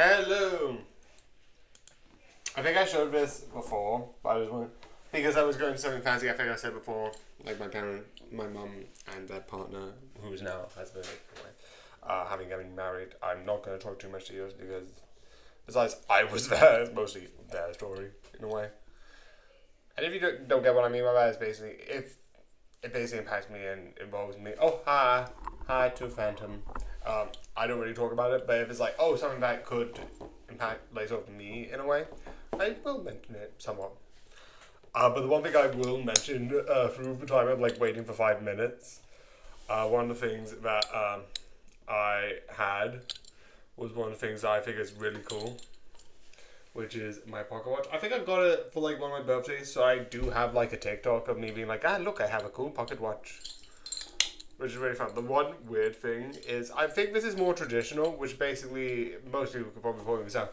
Hello! I think I showed this before, but I just wanted, because I was going to something fancy, I think I said before, like my mum and their partner, who is now husband, having getting married. I'm not going to talk too much to you because, besides, I was there, it's mostly their story, in a way. And if you don't get what I mean by that, it's basically, if it basically impacts me and involves me, oh, hi to Phantom. I don't really talk about it, but if it's like, oh, something that could impact, like, sort of me in a way, I will mention it somewhat. But the one thing I will mention through the time of, like, waiting for 5 minutes, one of the things that I had was one of the things that I think is really cool, which is my pocket watch. I think I got it for, like, one of my birthdays, so I do have, like, a TikTok of me being like, look, I have a cool pocket watch. Which is really fun. The one weird thing is, I think this is more traditional, which basically, most people could probably point this out.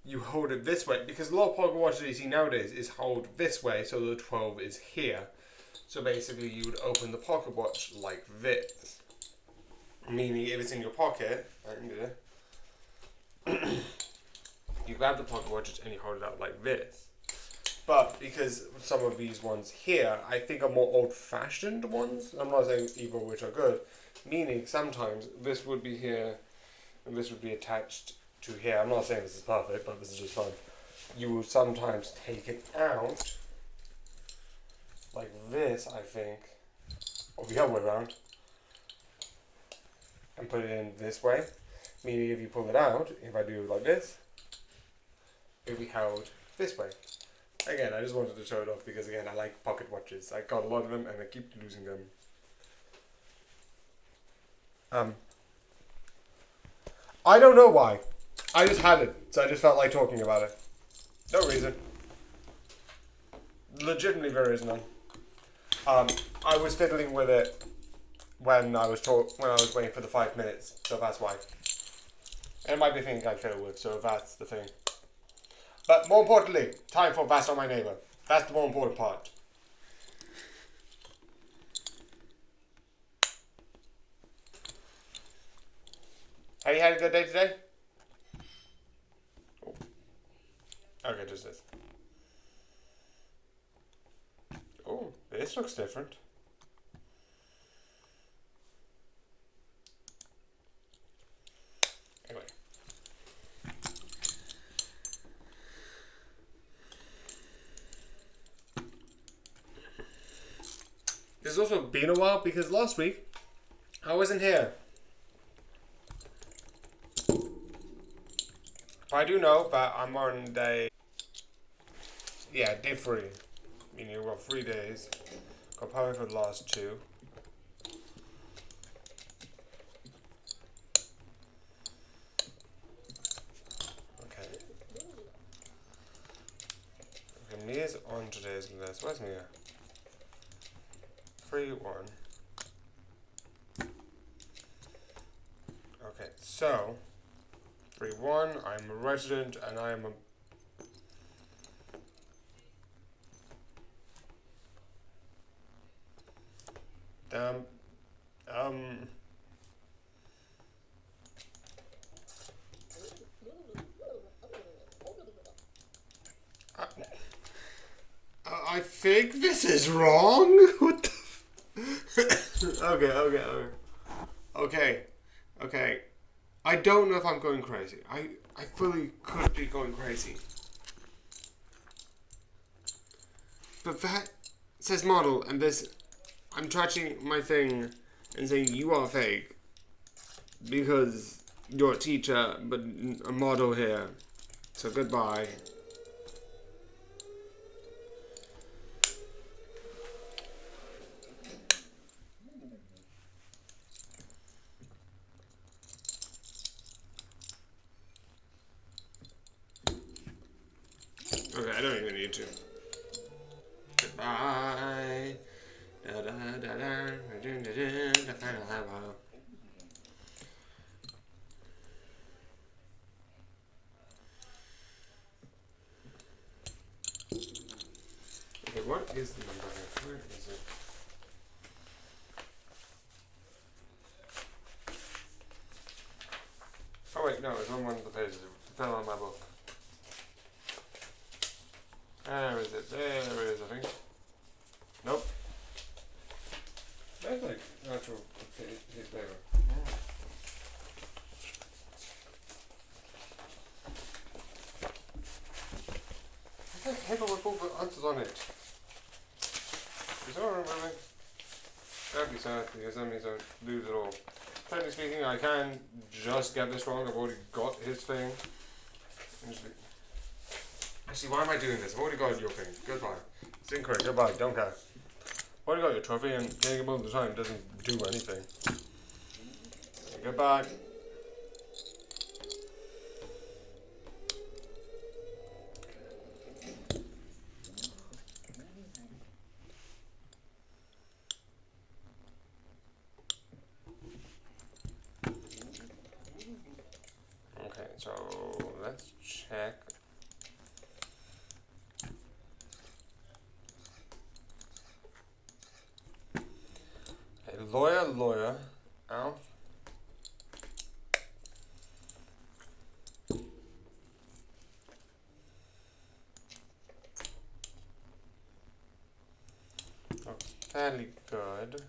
You hold it this way, because a lot of pocket watches you see nowadays is hold this way, so the 12 is here. So basically, you would open the pocket watch like this. Meaning, if it's in your pocket, I can do it. You grab the pocket watch and you hold it out like this. But because some of these ones here, I think are more old-fashioned ones. I'm not saying either of which are good. Meaning, sometimes this would be here, and this would be attached to here. I'm not saying this is perfect, but this is just fun. You would sometimes take it out, like this, I think, or the other way around, and put it in this way. Meaning, if you pull it out, if I do it like this, it will be held this way. Again, I just wanted to show it off because, again, I like pocket watches. I got a lot of them and I keep losing them. I don't know why. I just had it, so I just felt like talking about it. No reason. Legitimately, there is none. I was fiddling with it when I was waiting for the 5 minutes, so that's why. And it might be a thing I fiddle with, so that's the thing. But more importantly, time for That's Not My Neighbour. That's the more important part. Have you had a good day today? Oh. Okay, just this. Oh, this looks different. Anyway. It's also been a while because last week I wasn't here. I do know that I'm on day 3. Meaning we've got 3 days. Got probably for the last 2. Okay. Okay, Mia's on today's list. Where's Mia? 3-1. Okay, so 3-1. I'm a resident, and I am a. I think this is wrong. What the? Okay. I don't know if I'm going crazy. I fully could be going crazy. But that says model, and this, I'm touching my thing and saying you are fake because you're a teacher, but a model here. So goodbye. Okay, I don't even need to. Goodbye. Da da da da da da da da. Okay, what is the number here? Where is it? Oh wait, no, it's on one of the pages. fell on my book. Where is it? There it is, I think. Nope. That's like actual his paper. Yeah. That paper with all the answers on it. Is that really? That'd be sad because that means I lose it all. Technically speaking, I can just get this wrong. I've already got his thing. Actually, why am I doing this? I've already got your thing. Goodbye. It's incorrect. Goodbye. Don't care. I've already got your trophy, and getting it multiple times doesn't do anything. Goodbye. Okay, so let's check. Okay, lawyer, Alf. Oh, fairly good.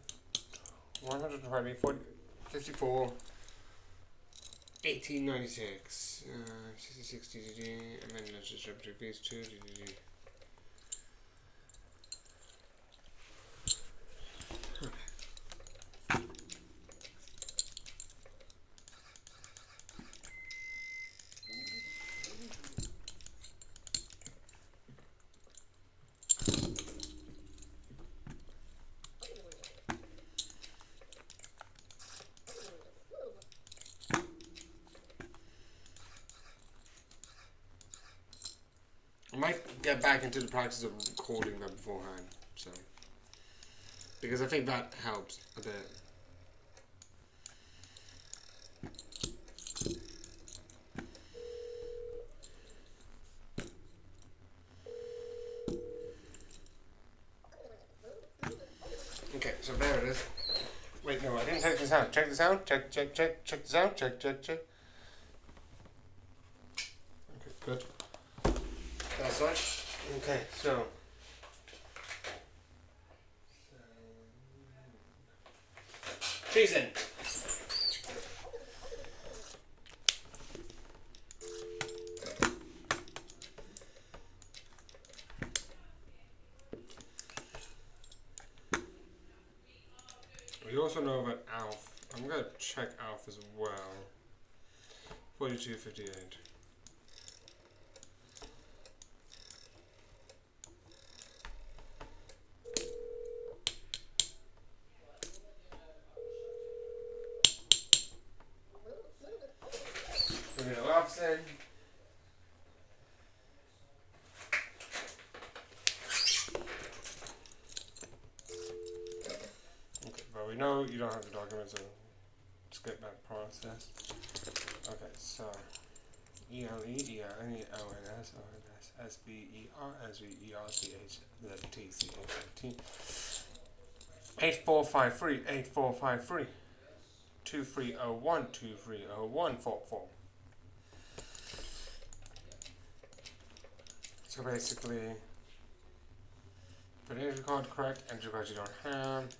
120, 40, 54. 1896, 66 DDD, and then let's just jump to phase 2 DDD. I might get back into the practice of recording them beforehand, so because I think that helps a bit. Okay, so there it is. Wait, no, I didn't take the sound. Check the sound. Check the sound. Check. Okay, good. That's right. Okay, so. Treason. We also know about Alf. I'm going to check Alf as well. 4258. We're going to Alf's in. But we know you don't have the documents, so skip that process. Okay, so ELELEONSSBERSVERCHZTCHT 8453 2301 So basically, for the entry code correct, entry code you don't have.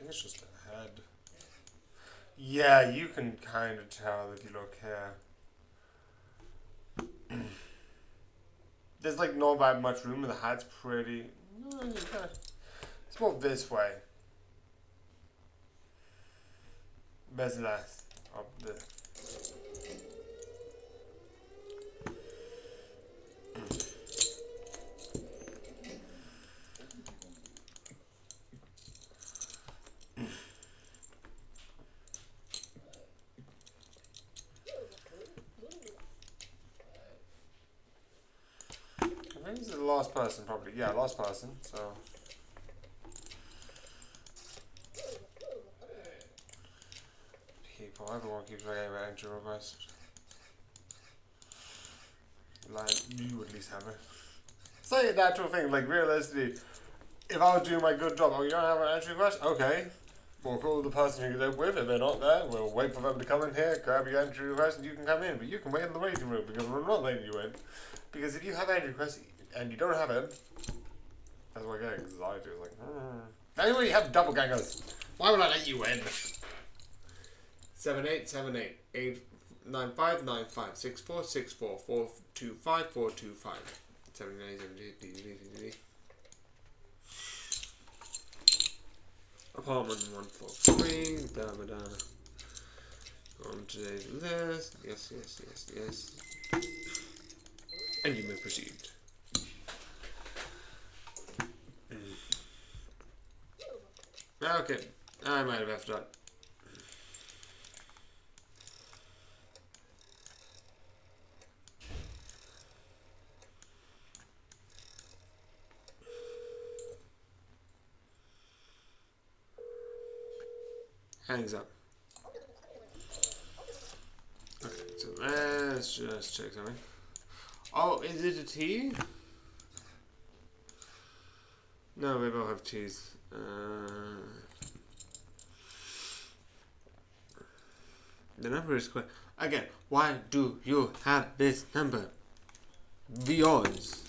It's just a head. Yeah, you can kind of tell if you look here. There's like not that much room, and the hat's pretty. It's more this way. There's less of the. I think this is the last person, probably. Yeah, last person, so. People, everyone keeps forgetting about entry request. Like, you at least have it. It's like a natural thing. Like, realistically, if I was doing my good job, oh, you don't have an entry request? Okay. We'll call the person you live with. If they're not there, we'll wait for them to come in here, grab your entry request, and you can come in. But you can wait in the waiting room because we're not letting you in. Because if you have an entry request and you don't have it, that's why I get anxiety. It's like, Anyway, you have double gangers. Why would I let you in? 7878 89595 6464 425 425 7978. Apartment 143. Da da da. On today's list. Yes, yes, yes, yes. And you may proceed. Okay, I might have effed up. Hangs up. Okay, so let's just check something. Oh, is it a T? No, we both have T's. The number is correct. Again, why do you have this number? Yours.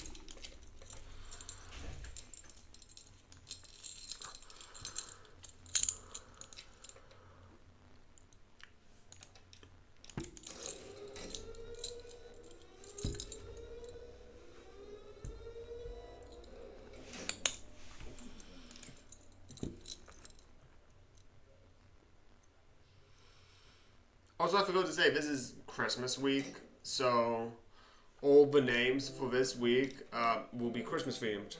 Also, I forgot to say, this is Christmas week, so all the names for this week will be Christmas themed.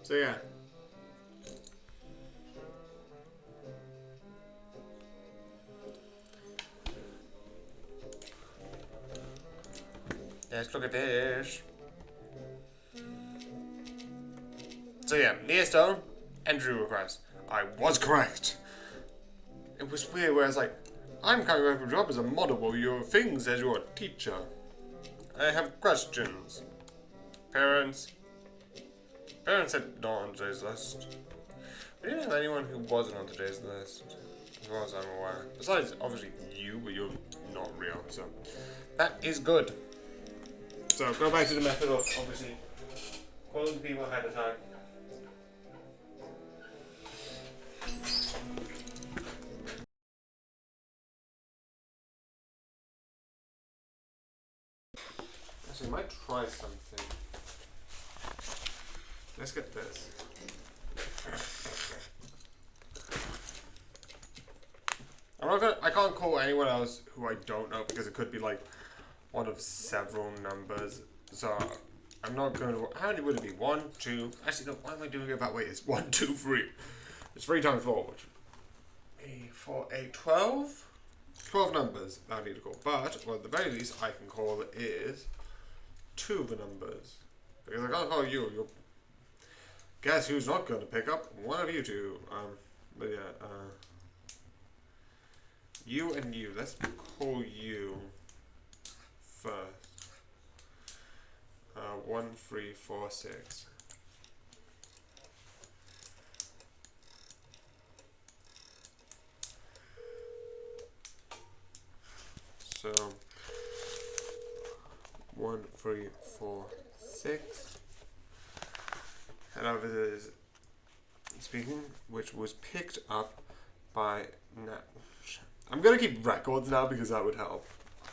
So yeah. Let's look at this. So yeah, Nearstone, entry request. I was correct. It was weird where I was like, I'm coming back from a job as a model while your thing says you're a teacher. I have questions. Parents. Parents said not on today's list. We didn't have anyone who wasn't on today's list, as far as I'm aware. Besides, obviously, you, but you're not real, so that is good. So, go back to the method of, obviously, calling people ahead of time. Actually, I might try something. Let's get this. I can't call anyone else who I don't know because it could be like one of several numbers. So I'm not going to. How many would it be? 1, 2. Actually, no. Why am I doing it that way? It's 1, 2, 3. It's 3 times 4, which 4, 8, 12. 12 numbers that I need to call. But well, at the very least, I can call is 2 of the numbers because I can't call you. You're, guess who's not going to pick up? One of you two. But yeah. You and you. Let's call you first. 1, 3, 4, 6. So 1, 3, 4, 6. Hello, this is speaking, which was picked up by Nat. I'm gonna keep records now because that would help.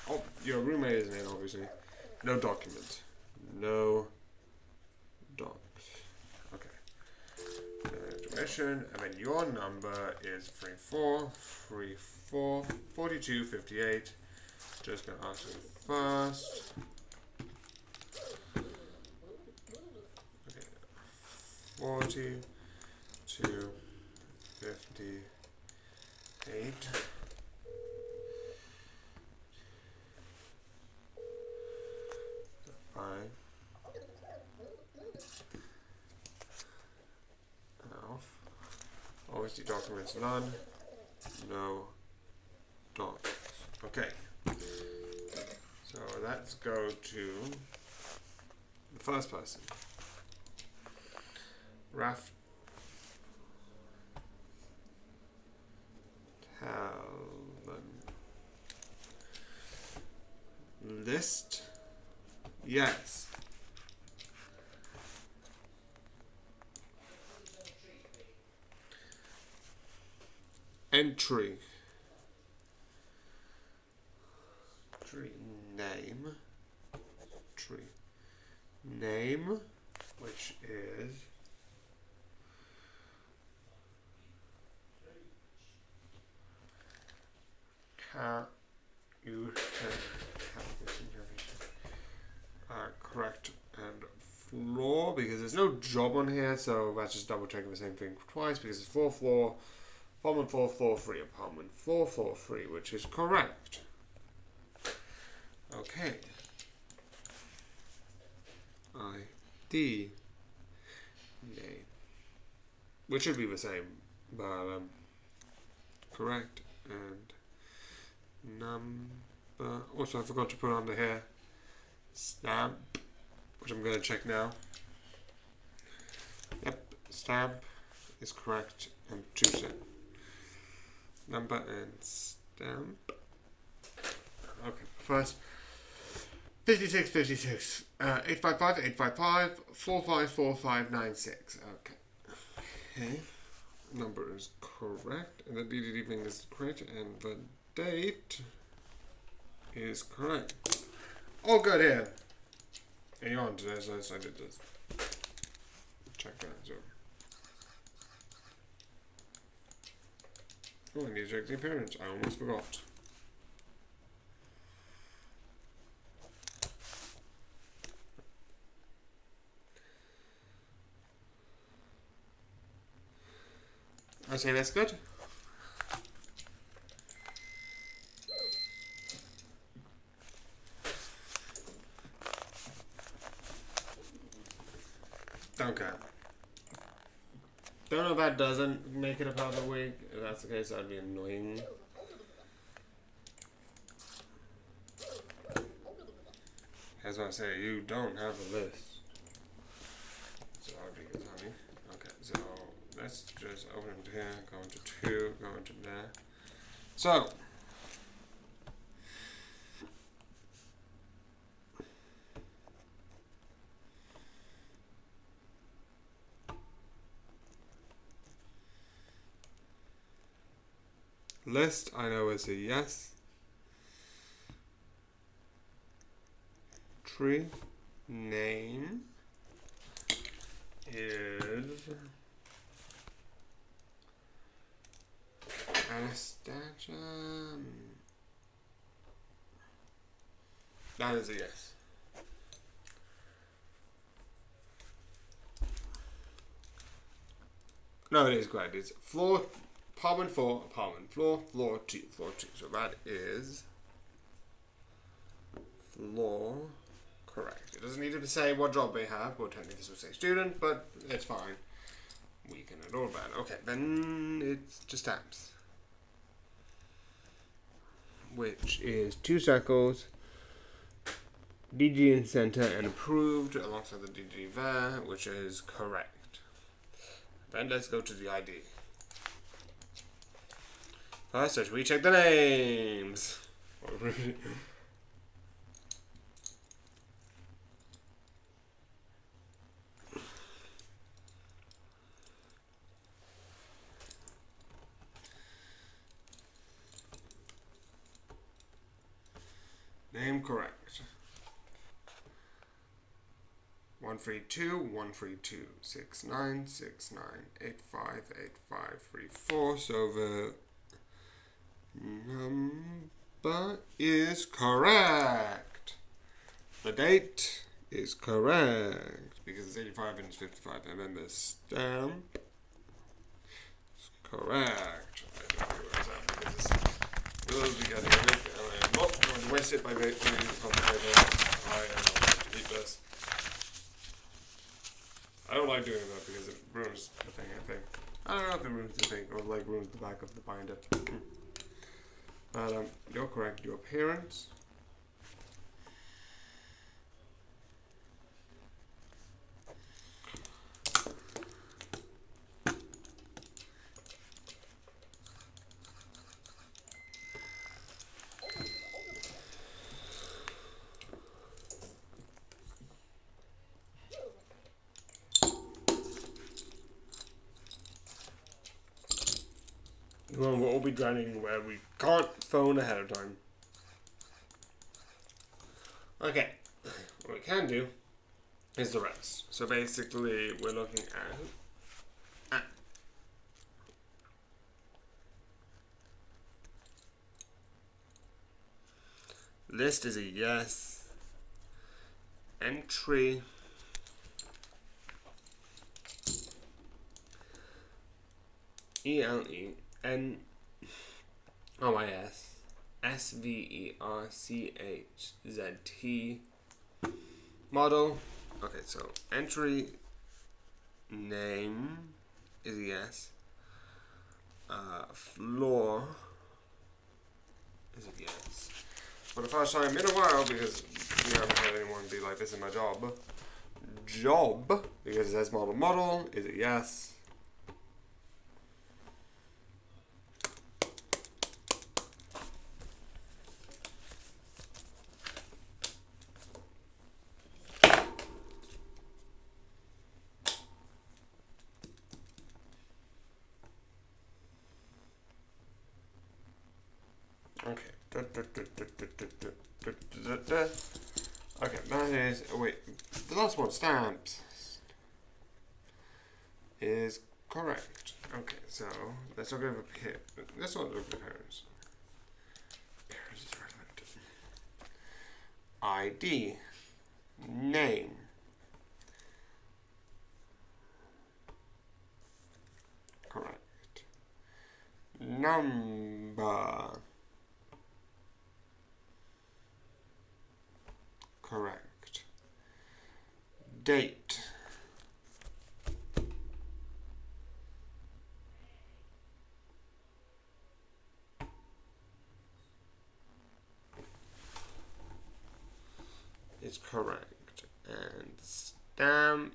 Oh, your roommate isn't in, obviously. No documents. No docs. Okay. Information, and then your number is 3434 4258. Just gonna ask you first. Okay. 4258. Fine. Now, obviously documents none. No docs. Okay. So let's go to the first person. Raf. List. Yes. Entry. Tree. Name. Tree. Name, which is correct, and floor, because there's no job on here, so let's just double check the same thing twice, because it's floor, floor, apartment floor, floor 3, apartment floor, floor 3, which is correct. Okay. ID. Name. Which should be the same, but correct, and number. Also, I forgot to put under here stamp, which I'm going to check now. Yep, stamp is correct, and choose it. Number and stamp. Okay, first 5656, 855, 855, 454596. Okay. Number is correct, and the DDD thing is correct, and the date is correct. All good here. And you're on to this, I did this. Check that, so. Oh, I need to check the appearance. I almost forgot. I say that's good. Okay. Don't know if that doesn't make it a part of the week. If that's the case, that'd be annoying. As I say, you don't have a list. So I'll be good, honey. Okay, so let's just open it here, go into 2, go into there. So list, I know is a yes. Tree name is Anastasia. That is a yes. No, it is correct. It's floor, apartment 4, apartment floor, floor 2, floor 2. So that is floor correct. It doesn't need to say what job they have. Well, technically this will say student, but it's fine. We can ignore that. Okay, then it's just stamps, which is 2 circles, DG in center and approved alongside the DG there, which is correct. Then let's go to the ID. First, let's recheck the names. Name correct. 132 132 69 69 85 85 34. So the number is correct. The date is correct because it's 85 and it's 55, and then the stamp is correct. I don't know that because it will be getting it. I'm not going to waste it by reading the complicated. I am going to keep this. I don't like doing that because it ruins the thing, I think. I don't know if it ruins the thing or like ruins the back of the binder. But you're correct. Your appearance one we'll all be dreading where we can't phone ahead of time. Okay, what we can do is the rest. So basically, we're looking at list is a yes. Entry ELENOYS SVERCHZT model. Okay, so entry name is a yes. Floor is a yes. For the first time in a while, because we haven't had anyone be like, this is my job. Job, because it says model, is a yes. Okay. Okay, that is. Wait, the last one, stamps, is correct. Okay, so let's look over here. Let's not look at parents. Parents is relevant. ID, name, correct. Number. Correct. Date. Is correct. And stamp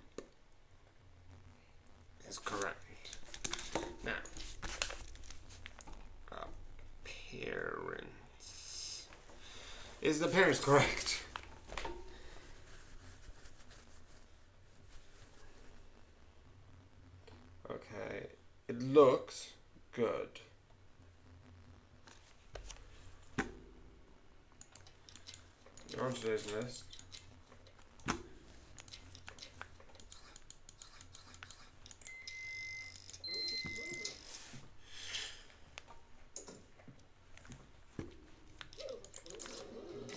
is correct. Now, appearance. Is the appearance correct? Okay, it looks good. On today's list.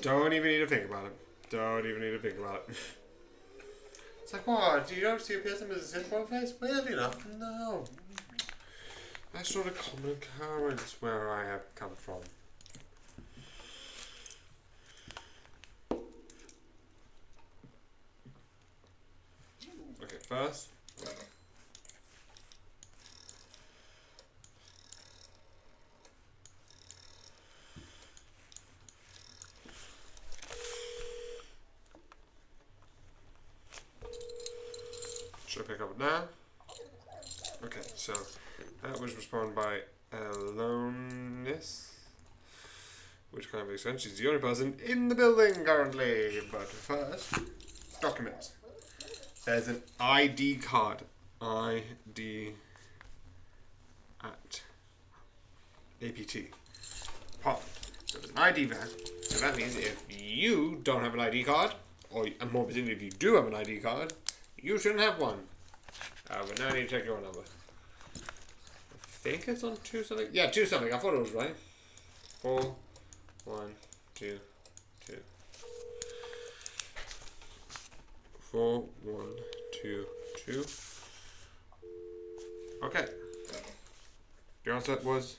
Don't even need to think about it. Don't even need to think about it. It's like, what? Do you ever see a person with a simple face? Well enough, no. That's not a common occurrence where I have come from. Okay, first. Should I pick up now? Okay, so that was responded by Aloneness, which kind of makes sense. She's the only person in the building currently. But first, documents. There's an ID card. ID at APT. Pop. So there's an ID van. So that means if you don't have an ID card, or and more specifically, if you do have an ID card, you shouldn't have one. But now I need to check your number. I think it's on 2 something. Yeah, 2 something. I thought it was right. 4, 1, 2, 2. 4, 1, 2, 2. Okay. The answer was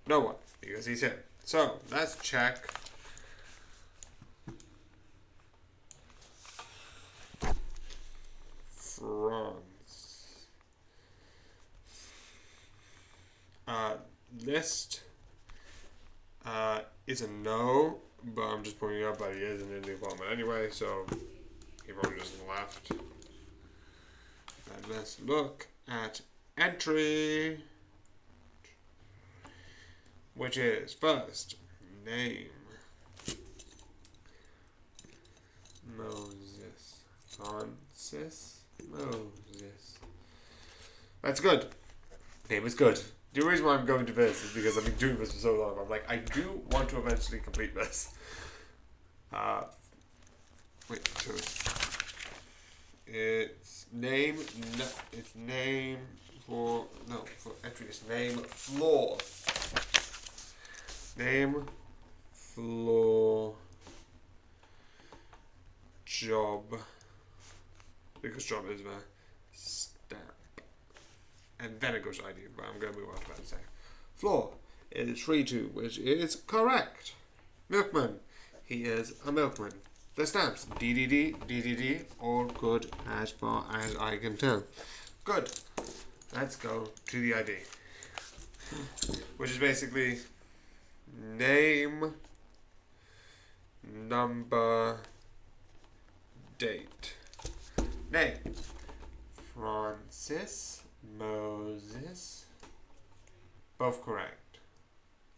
no one, because he's here. So, let's check. France. List is a no, but I'm just pointing out that he is in the apartment anyway, so he probably just left. And let's look at entry, which is first name. Moses. Francis Moses. That's good. Name is good. The reason why I'm going to this is because I've been doing this for so long. I'm like, I do want to eventually complete this. Wait, so it's name. It's name for entry. It's name floor. Name floor job. Because job is the stamp. And then it goes to ID, but I'm going to move on to that in a second. Floor is 3-2, which is correct. Milkman, he is a milkman. The stamps, DDD, DDD, all good as far as I can tell. Good. Let's go to the ID. Which is basically name, number, date. Name, Francis Moses. Both correct.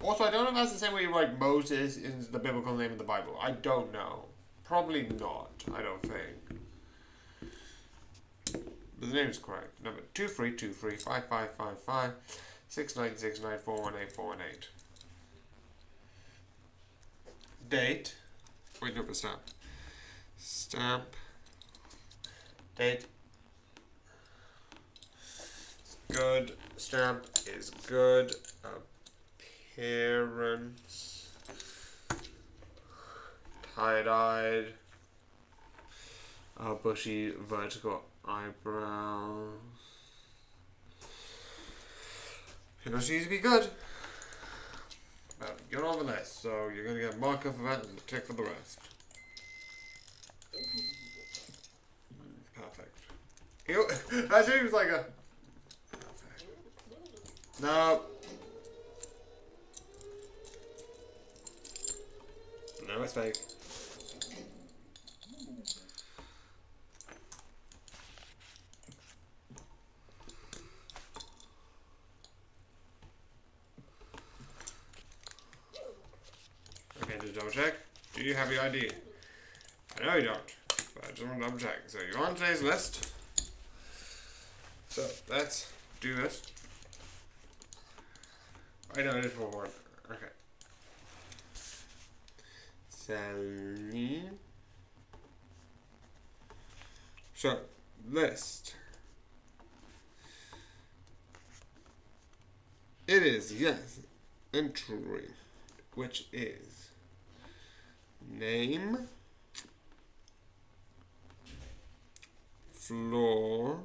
Also, I don't know if that's the same way you write Moses in the biblical name in the Bible. I don't know. Probably not, I don't think. But the name is correct. Number 23235555 6969418418. Date. Wait, no, but stamp. Stamp. Date. Good. Stamp is good. Appearance. Tie-dyed. Bushy vertical eyebrows. It doesn't seem to be good. But you're on the list, so you're going to get a marker for that and a tick for the rest. Perfect. That seems like a... Perfect. No. No, it's fake. Okay, just double check. Do you have your ID? I know you don't, but I just want to double check. So you're on today's list. So let's do this. I know it is for one. Okay. Sally. So list. It is, yes, entry, which is name, floor,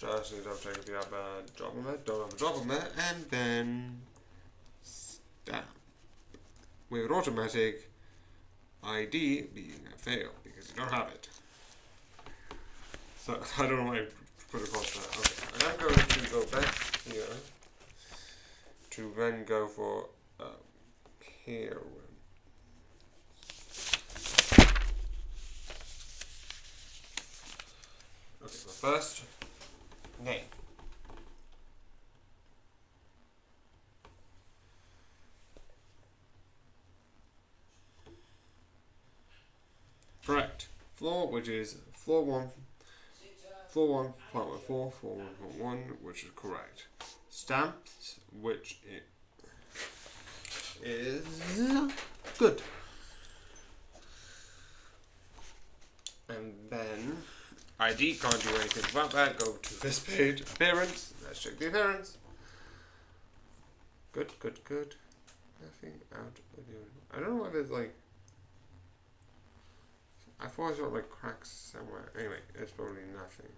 just need to double check if you have a job on there, don't have a job on there, and then stamp, with automatic ID being a fail, because you don't have it. So, I don't know why I put it across that. Okay, and I'm going to go back here to then go for here. Okay, so first, name. Correct. Floor, which is floor 1, part 1, 4, 1, which is correct. Stamped, which it is good. And then ID, can't do anything about that. Go to this page. Appearance. Let's check the appearance. Good, good, good. Nothing out of the I don't know why there's like. I thought I saw like cracks somewhere. Anyway, it's probably nothing.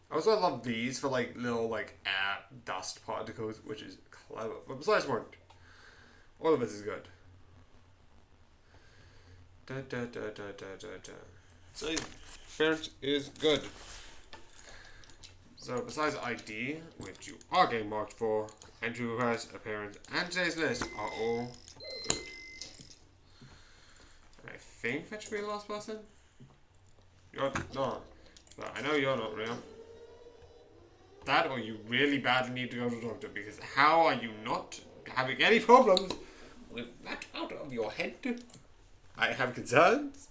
I also love these for like little like air dust particles, which is clever. But besides the point, all of this is good. So appearance is good. So besides ID, which you are getting marked for, entry request, appearance, and today's list are all good. And I think that should be the last person. You're not. But I know you're not real. That or you really badly need to go to the doctor, because how are you not having any problems with that out of your head? I have concerns.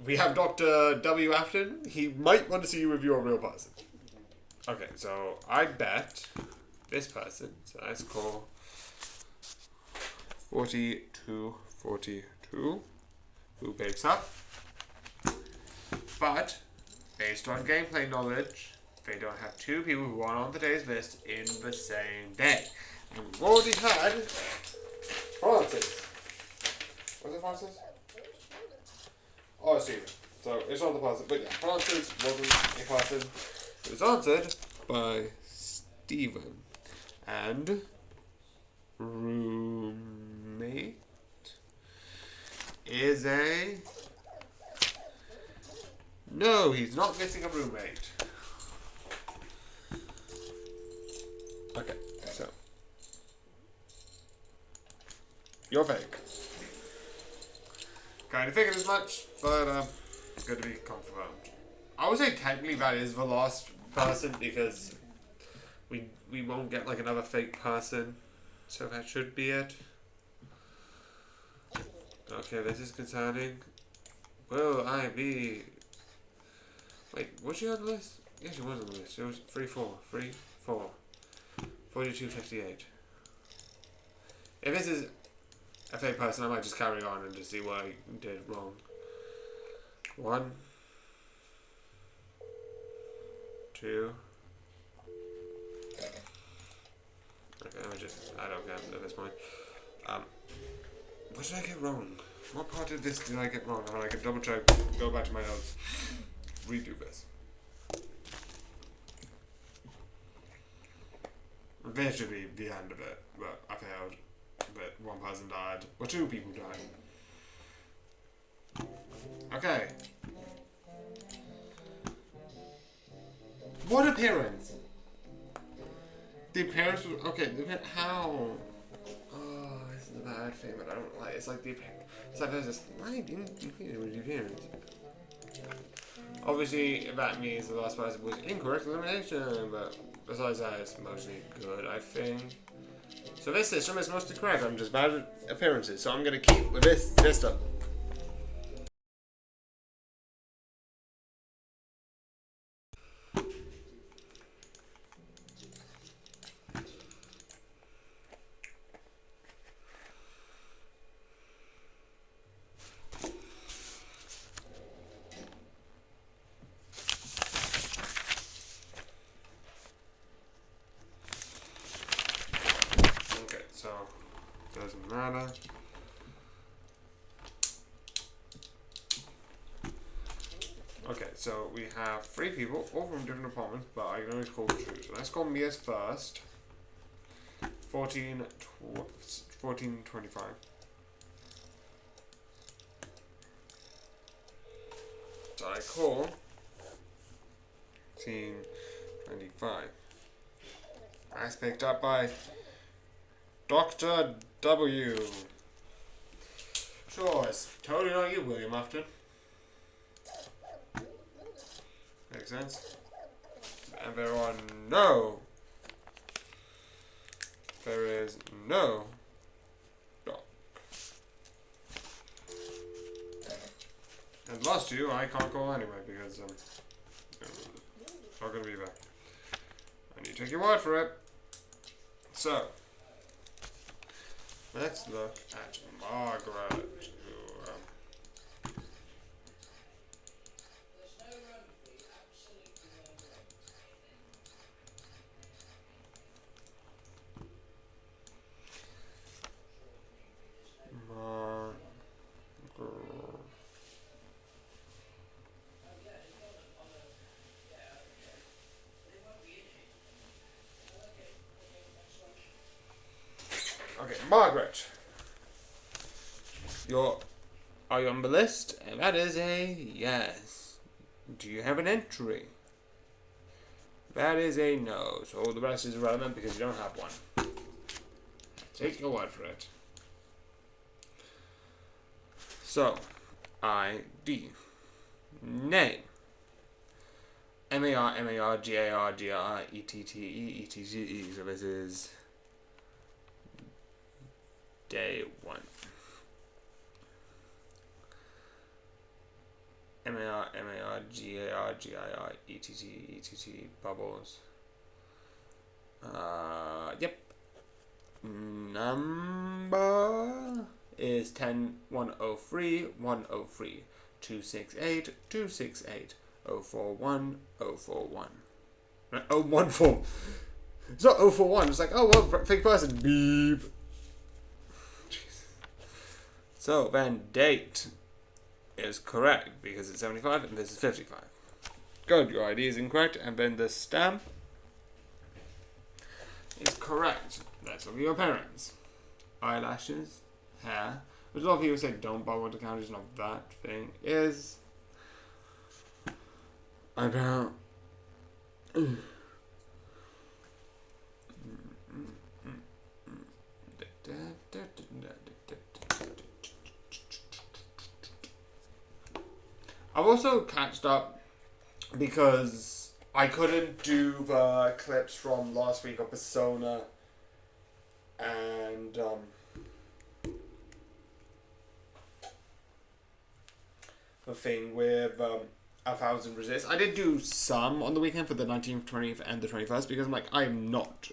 We have Dr. W. Afton. He might want to see you if you're a real person. Okay, so I bet this person, so let's call 4242, who picks up. But, based on gameplay knowledge, they don't have two people who are on today's list in the same day. And we've already had Francis. Was it Francis? Oh, Stephen. So it's not the person, but yeah, Francis wasn't a person. It was answered by Stephen. And roommate is a... No, he's not missing a roommate. Okay, so you're fake. Kind of figured as much, but it's good to be confirmed. I would say technically that is the last person because we won't get like another fake person, so that should be it. Okay, this is concerning. Will I be... Wait, was she on the list? Yeah, she was on the list. It was 3-4. 4258. If this is a fake person, I might just carry on and just see what I did wrong. 1, 2. Okay, let me just... I don't care at this point. What did I get wrong? What part of this did I get wrong? I can double check, go back to my notes, redo this. This should be the end of it, but I failed. But one person died. Well, 2 people died. Okay. What appearance? The appearance was... Okay, how? Oh, this is a bad thing, but I don't like... It's like the appearance... It's like there's a slight included with the appearance. Obviously, that means the last person was incorrect elimination, but besides that, it's mostly good, I think. So this system is mostly correct. I'm just bad at appearances, so I'm going to keep with this system. So, doesn't matter. Okay, so we have 3 people, all from different apartments, but I can only call 2. So let's call Mia's first. 1425. So I call 1425. That's picked up by Dr. W. Sure, it's totally not you, William Afton. Makes sense. And there are no... There is no Doc. And the last 2 I can't call anyway because not gonna be there. I need to take your word for it. So let's look at Margaret. Okay, Margaret. Are you on the list? And that is a yes. Do you have an entry? That is a no. So the rest is irrelevant because you don't have one. Take your word for it. So, ID. Name. MAR, so this is day 1. MAR, bubbles. Yep. Number is 10-103 103 268 268 041 041. 014. It's not 041. It's like, oh well, fake person. Beep. Jeez. So then date is correct because it's 75 and this is 55. Good, your ID is incorrect, and then the stamp is correct. That's of your parents. Eyelashes, hair, which a lot of people say don't bother with the counties, not that thing, is eyebrow. I've also catched up because I couldn't do the clips from last week of Persona and the thing with 1,000 Resist. I did do some on the weekend for the 19th, 20th, and the 21st because I'm not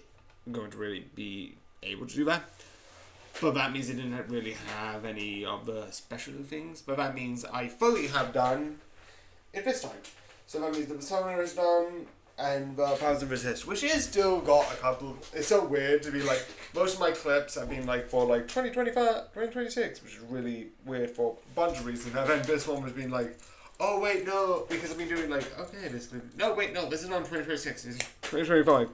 going to really be able to do that. But that means I didn't really have any of the special things. But that means I fully have done it this time. So that means the Persona is done and the 1,000 Resist, which is still got a couple. It's so weird to be like, most of my clips have been like for like 2025, 2026, which is really weird for a bunch of reasons. And then this one was being like, oh wait, no, because I've been doing like, okay, this is not 2026, this is 2025.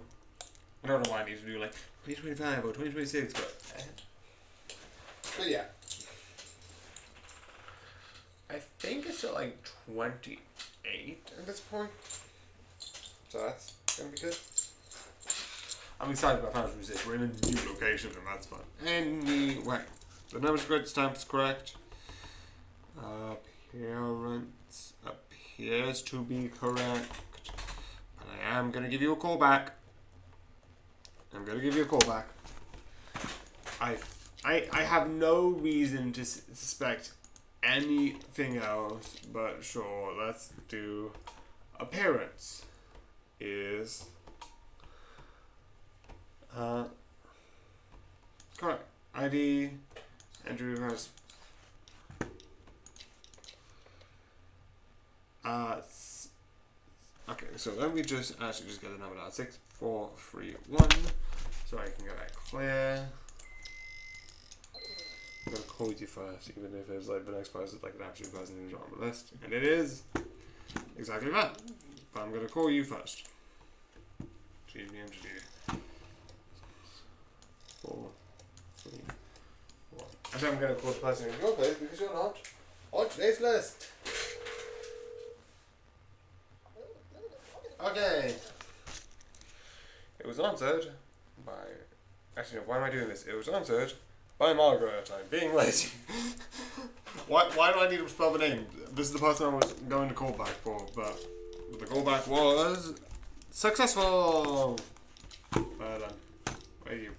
I don't know why I need to do like 2025 or 2026, but yeah. I think it's at like 28 at this point. So that's gonna be good. I'm excited about 1,000 Resist. We're in a new location and that's fun. Anyway, the number's correct, stamp is correct. Appearance appears to be correct. But I am gonna give you a call back. I have no reason to suspect anything else, but sure, let's do appearance is correct. ID, entry request. Okay, so let me just get the number down. 6431. So I can get that clear. I'm gonna call you first, even if it's like the next person is like an actual person who's on the list. And it is exactly that. But I'm gonna call you first. GVMGD. 4, 3, 1. I think I'm gonna call the person in your place because you're not on today's list. Okay. It was answered by. Actually, no, why am I doing this? It was answered by Margaret. I'm being lazy. Why do I need to spell the name? This is the person I was going to call back for, but the callback was successful. Well done. Where are you?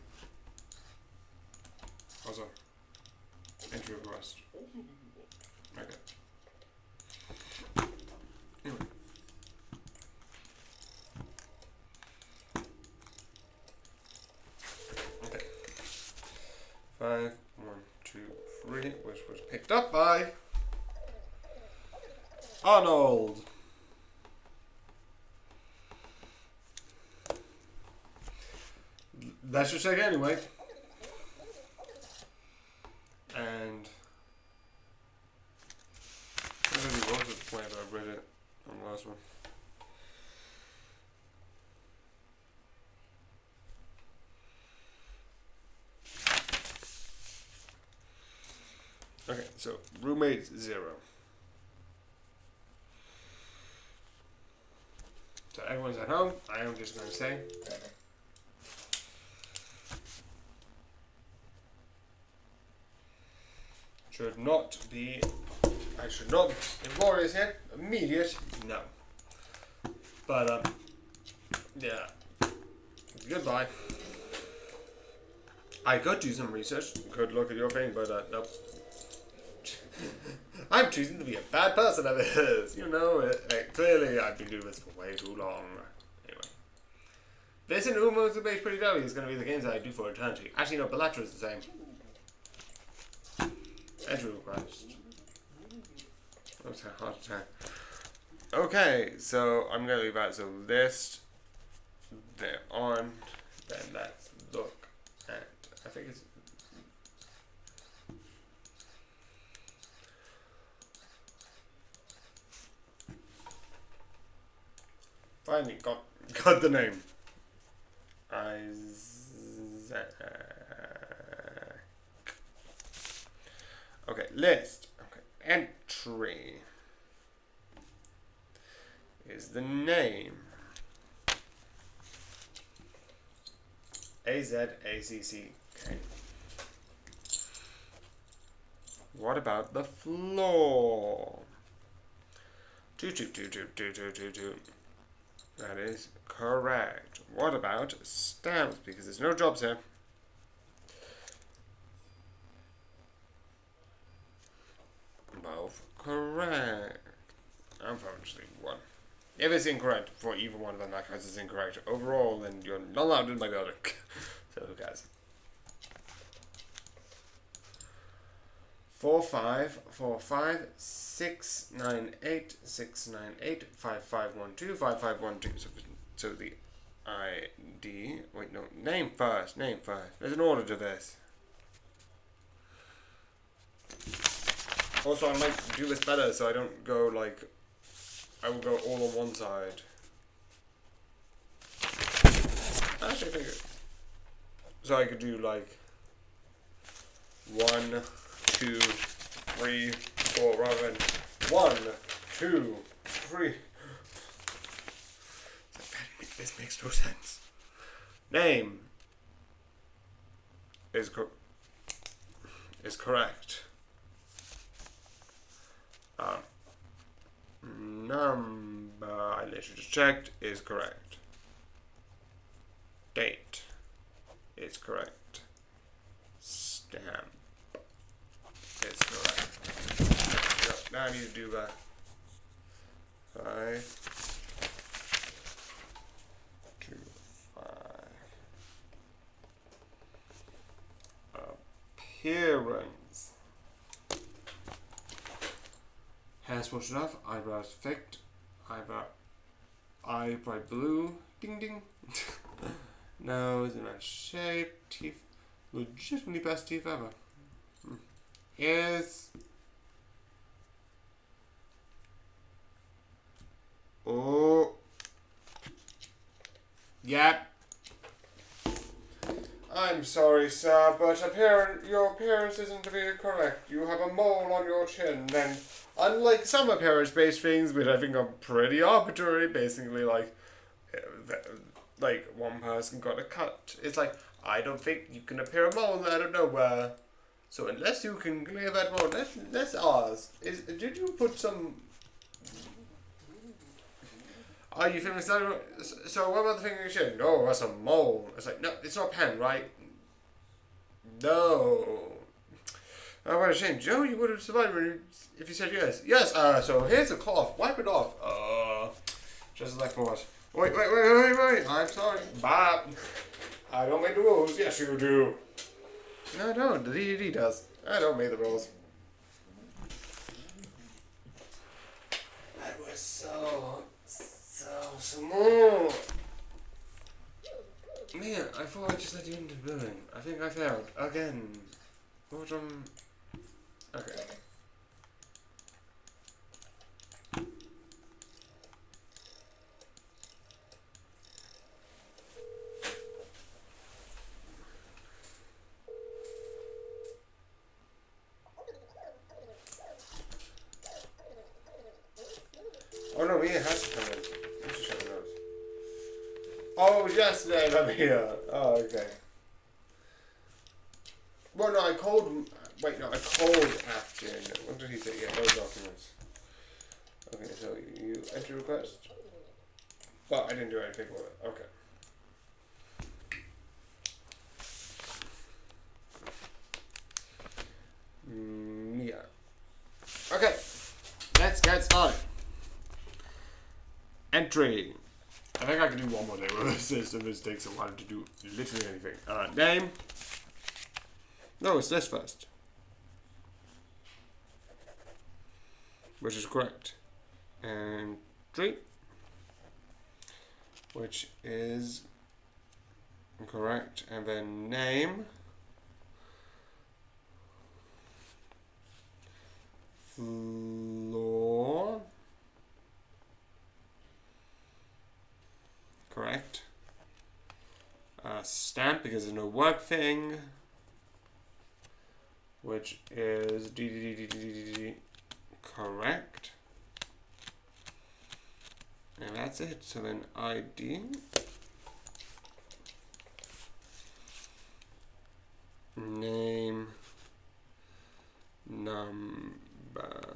Also, entry request. Okay. Anyway. Okay. 5, 1, 2, 3, which was picked up by Arnold. That should check anyway. And I don't know what was the point, but I read it on the last one. Okay, so roommate 0. So everyone's at home. I am just going to say. Should not be. I should not. Inglorious here. Immediate. No. But yeah. Goodbye. I could do some research. Could look at your thing, but nope. I'm choosing to be a bad person at this. You know, clearly I've been doing this for way too long. Anyway. This and Who Moves the Base Pretty Dolly is going to be the games that I do for eternity. Actually, no, Bellatra is the same. Entry request. That's a heart attack. Okay, so I'm going to leave out. So list, they're on. Then let's look at, I think it's, finally got the name. Isaac. Okay, list. Okay, entry is the name. AZACCK. What about the floor? 2222222. That is correct. What about stamps? Because there's no jobs here. Both correct. Unfortunately, one. If it's incorrect for either one of them, that counts as incorrect. Overall, then you're not allowed in my building. So who cares? 4545 698 698 5512 5512. So the ID. Wait, no. Name first. Name first. There's an order to this. Also, I might do this better so I don't go like. I will go all on one side. Actually, I think it. So I could do like 1, 2, 3, 4 rather than 1, 2, 3. This makes no sense. Name is correct. Number I literally just checked is correct. Date is correct. Stamp is correct. Now I need to do that. 5, 2, 5. Appearance. Hair swatched off, eyebrows fixed, eyebrow blue, ding ding. Nose in that shape, teeth, legitimately best teeth ever. Ears. Oh. Yep. I'm sorry, sir, but your appearance isn't to be correct. You have a mole on your chin, and unlike some appearance-based things, which I think are pretty arbitrary, basically like one person got a cut. It's like, I don't think you can appear a mole out of nowhere. So unless you can clear that mole, let's ask. Did you put some... Are you feeling so what about the thing on your chin? No, that's a mole. It's like, no, it's not a pen, right? No. Oh, what a shame. Joe, you would have survived if you said yes. Yes, so here's a cloth. Wipe it off. Just as I thought. Wait. I'm sorry. Bye. I don't make the rules. Yes, you do. No, I don't. The DDD does. I don't make the rules. That was so small. Man, I thought I just let you into the building. I think I failed. Again. Bottom. Okay. Oh no, Mia has to come in. Let's just check the notes. Oh, yesterday, I'm here. Oh, okay. Well, no, I called. Wait, no, I called after. What did he say? Yeah, those documents. Okay, so you enter request. Well, I didn't do anything with it. Okay. Yeah. Okay. Let's get started. Entry. I think I can do one more day with this system. This takes a while to do literally anything. Name. No, it's this first. Which is correct. And street. Which is correct. And then name. Floor. Correct. Stamp, because there's no work thing, which is correct. And that's it. So then ID. Name. Number.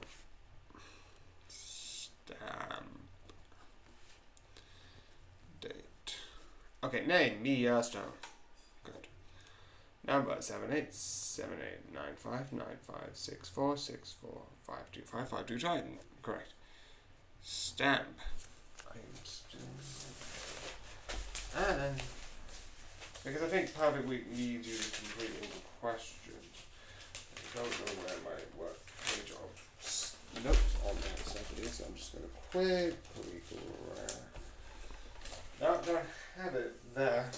Stamp. Date. Okay, name. Me, Stone. Good. Number 787895956464525522 Titan. Correct. Stamp. And because I think Perfect Week needs you to complete all the questions. I don't know where my work page of notes on that stuff is, so I'm just going to quickly go around. Now that I have it there.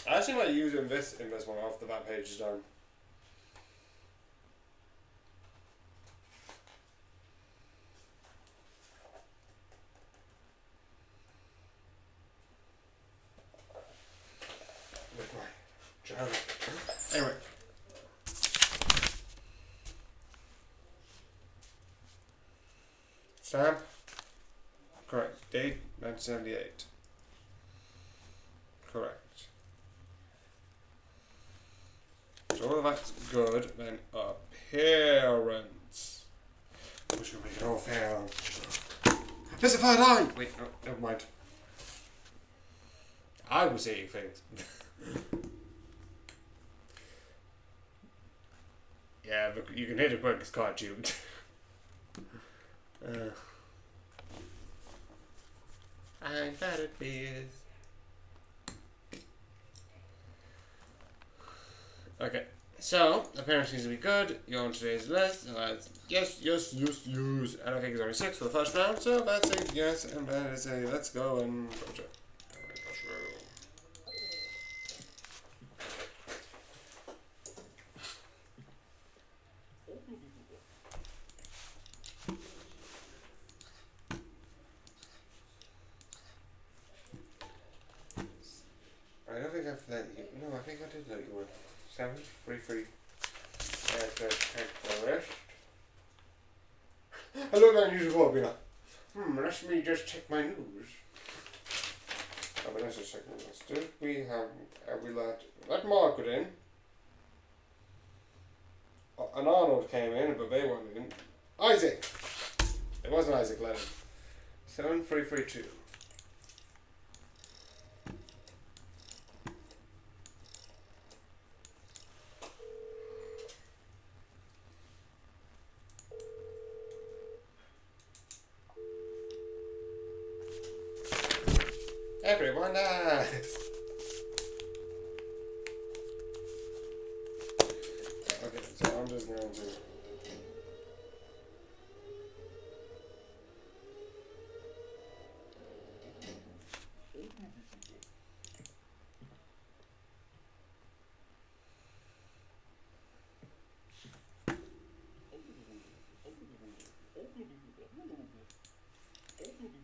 I actually might use this one after that page is done. With my journal. Anyway. Stamp. Correct. Date 1978. Correct. So all of that's good, then appearance. We should make it all fair. Specified line! Wait, no, never mind. I was saying things. Yeah, but you can hit it quick, it's cartoon. I bet it is. Okay, so appearance seems to be good. You're on today's list. Yes. And I think it's only 6 for the first round, so that's a yes, and that is a let's go and gotcha. I don't think I've let you. No, I think I did let you win. 7, 3, 3. Let's take the rest. I look at unusual call, be like, let me just check my news. Oh, but let's just check my news. Did we have we let Margaret in? An Arnold came in, but they weren't in. Isaac! It wasn't Isaac Lennon. 7, 3, 3, 2. Everyone dies. Okay, so I'm just going to.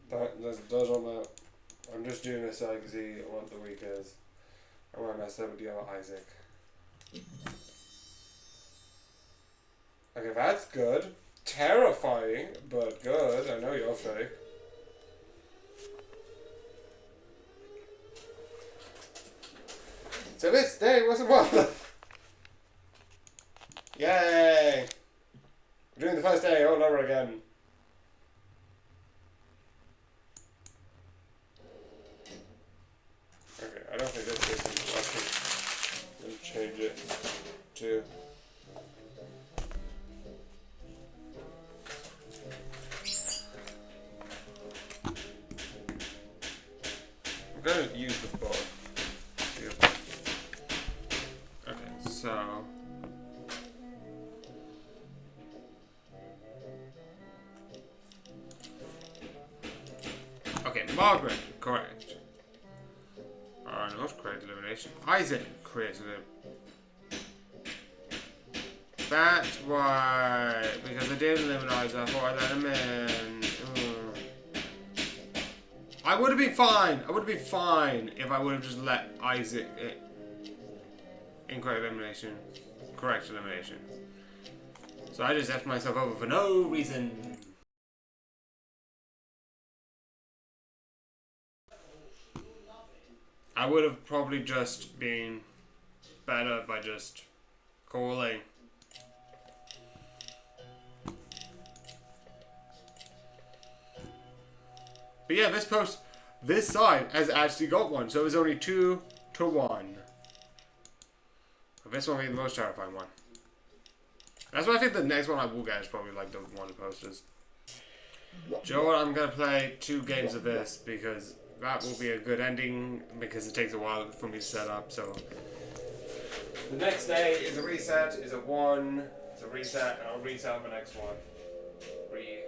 That doesn't matter. I'm just doing this so I can see what the week is. I want to mess up with the other Isaac. Okay, that's good. Terrifying, but good. I know you're fake. So this day wasn't one. Yay! We're doing the first day all over again. Okay, I don't think this is actually going to change it to... I'm going to use the book. Okay, so... Okay, Margaret, correct. Not correct elimination. Isaac created it. That's why. Because I did eliminate Isaac before I let him in. I would have been fine. I would have been fine if I would have just let Isaac incorrect elimination. Correct elimination. So I just left myself over for no reason. I would have probably just been better by just calling. But yeah, this side has actually got one, so it was only 2 to 1. But this one will be the most terrifying one. That's why I think the next one I will get is probably like the one of posters. Joe, I'm gonna play 2 games of this because that will be a good ending because it takes a while for me to set up, so. The next day is a reset, is a 1, it's a reset, and I'll reset on the next one. Reset.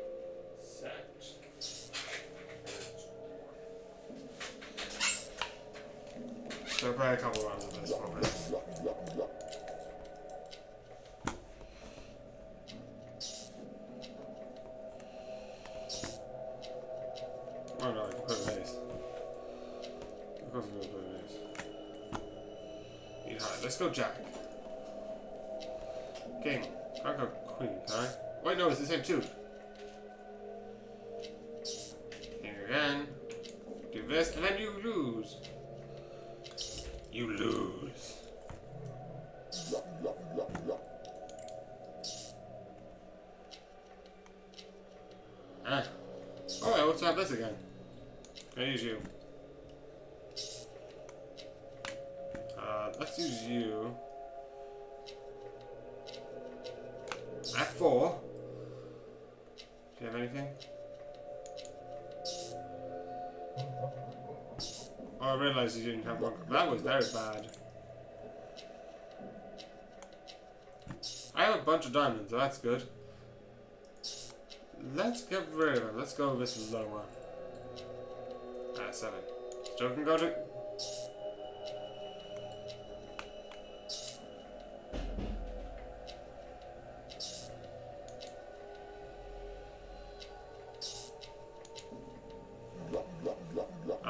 So I'll play a couple rounds of this for this. Oh no, I can put an ace. Of course I'm gonna put an ace. Need high. Let's go jack. King. Can't go queen, can I? Wait, no, it's the same suit. King again. Do this, and then you lose. You lose. Ah. Alright, let's have this again. Can I use you? Let's use you. F4. Do you have anything? Oh, I realised you didn't have one. That was very bad. I have a bunch of diamonds, so that's good. Let's get rid of it. Let's go with this lower. 7. Joe can go to...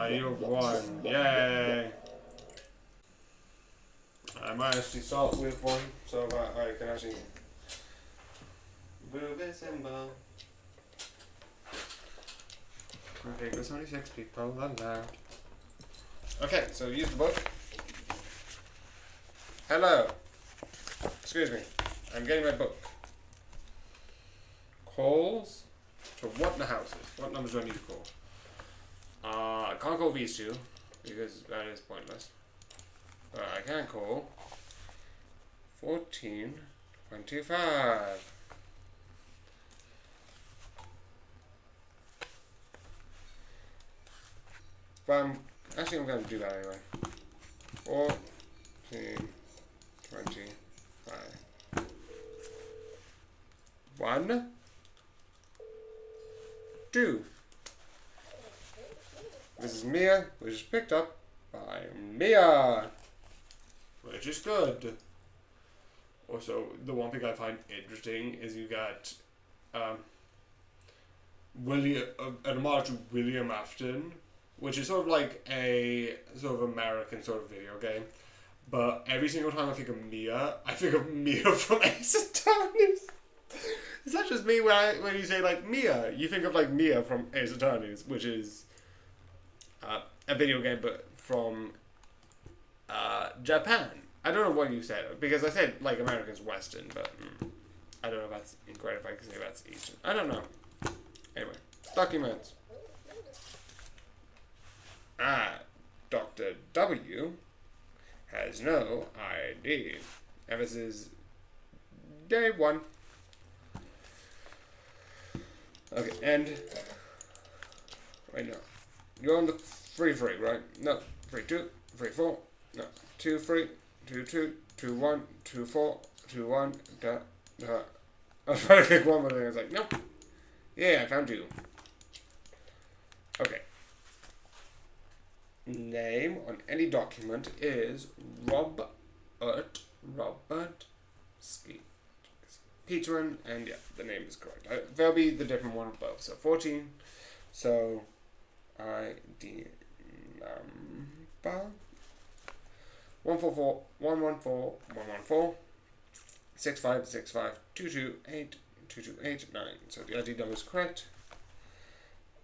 You've won. Yay! I might actually start with 1 so that I can actually move this symbol. Okay, there's only 6 people allowed. Okay, so use the book. Hello. Excuse me. I'm getting my book. Calls to what the houses? What numbers do I need to call? I can't call these 2 because that is pointless. But I can call 14, 25. But I'm going to do that anyway. 14, 25. 1, 2. This is Mia, which is picked up by Mia, which is good. Also, the one thing I find interesting is you got William, an homage to William Afton, which is sort of like a sort of American sort of video game. But every single time I think of Mia from Ace Attorneys. Is that just me when you say like Mia? You think of like Mia from Ace Attorneys, which is a video game, but from Japan. I don't know what you said, because I said, like, America's Western, but I don't know if that's incorrect, if I can say that's Eastern. I don't know. Anyway, documents. Dr. W has no ID. And this is day 1. Okay, and... Wait, no. You're on the 3-3, right? No. 3-2, 3-4. No. 2-3, 2-2, 2-1, 2-4, 2-1, da. I was trying to click one more thing, I was like, nope. Yeah, I found 2. Okay. Name on any document is Robert Ski. Peterman, and yeah, the name is correct. There'll be the different one of both. So 14. So ID number 144 114 114 6565 228 2289. So the ID number is correct.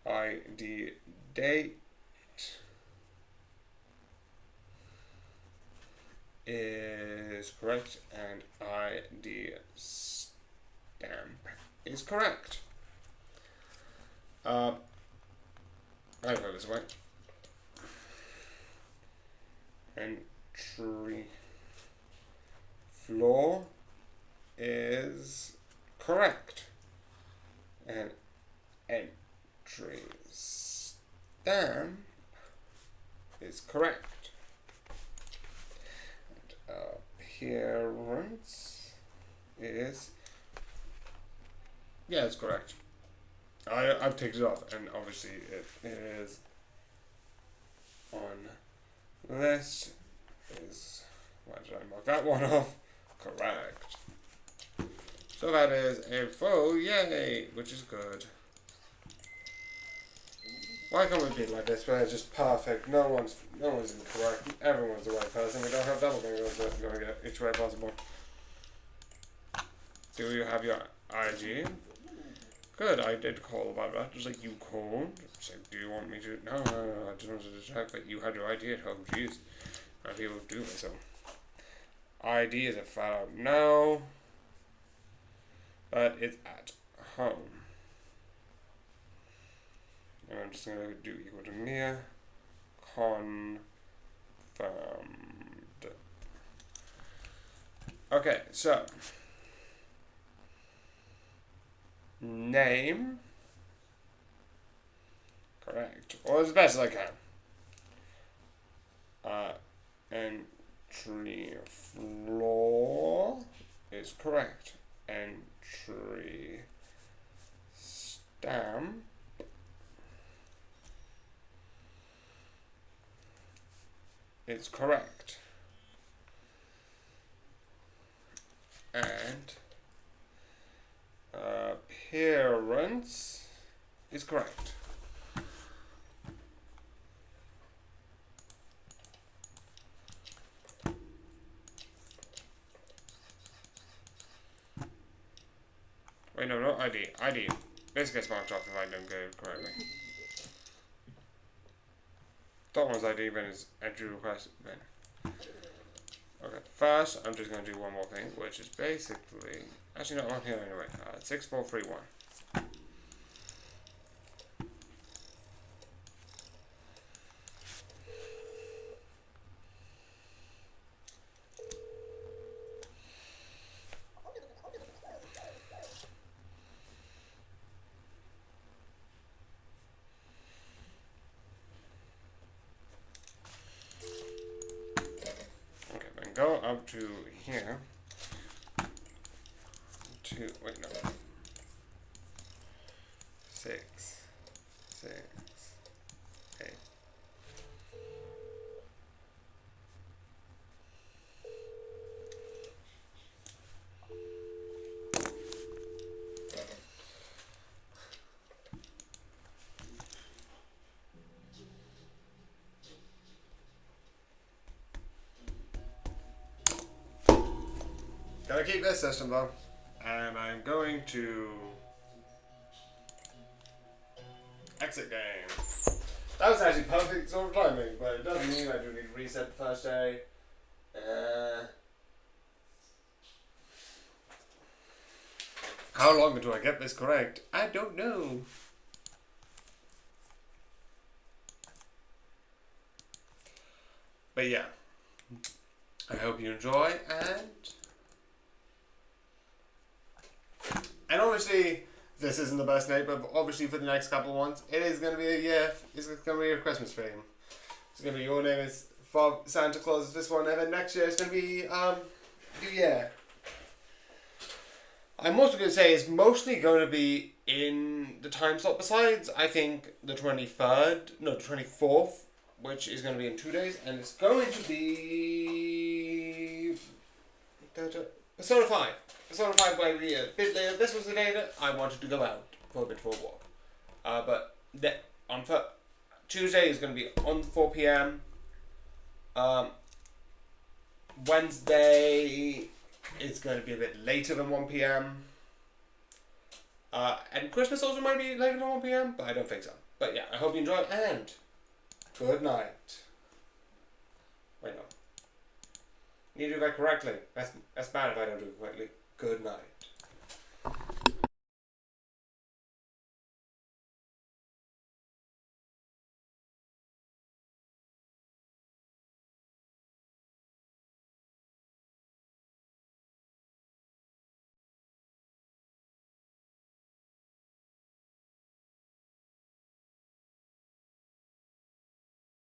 ID date is correct, and ID stamp is correct. I go this way. Entry floor is correct, and entry stamp is correct. Appearance is, yeah, it's correct. I've ticked it off, and obviously it is on list. Is, why did I mark that one off? Correct. So that is a full yay, which is good. Why can't we be like this where it's just perfect? No one's incorrect. Everyone's the right person. We don't have double fingers going to get each way possible. Do you have your IG? Good, I did call about that. Just like, you called. It's like, do you want me to? No, I just wanted to check that you had your ID at home. Jeez. How people do it, so. ID is a flat out no. But it's at home. And I'm just going to do equal to near. Confirmed. Okay, so. Name. Correct. Or as best as I can. Entry floor is correct. Entry stamp is correct. And appearance is correct. Wait, no, not ID. ID. This gets marked off if I don't get it correctly. That one's ID, then is entry request, then. Okay, first, I'm just going to do one more thing, which is basically... Actually, no, I'm here anyway. 6431. Go up to here. Wait, no. 6, 6, 8. Gotta keep this system though. And I'm going to exit game. That was actually perfect sort of timing, but it doesn't mean I do need to reset the first day. How long until I get this correct? I don't know. But yeah, I hope you enjoy, and obviously this isn't the best night, but obviously for the next couple of months it is going to be it's going to be a Christmas theme. It's going to be Your Name Is for Santa Claus this one, and then next year it's going to be New Year. I'm also going to say it's mostly going to be in the time slot. Besides, I think the 24th, which is going to be in 2 days, and it's going to be Persona 5. Persona 5 by a bit later. This was the day that I wanted to go out for a bit for a walk. But on Tuesday is going to be on 4 p.m. Wednesday it's going to be a bit later than 1 p.m. And Christmas also might be later than 1 p.m, but I don't think so. But yeah, I hope you enjoy, and good night. Wait, no. You need to do that correctly. That's bad if I don't do it correctly. Good night.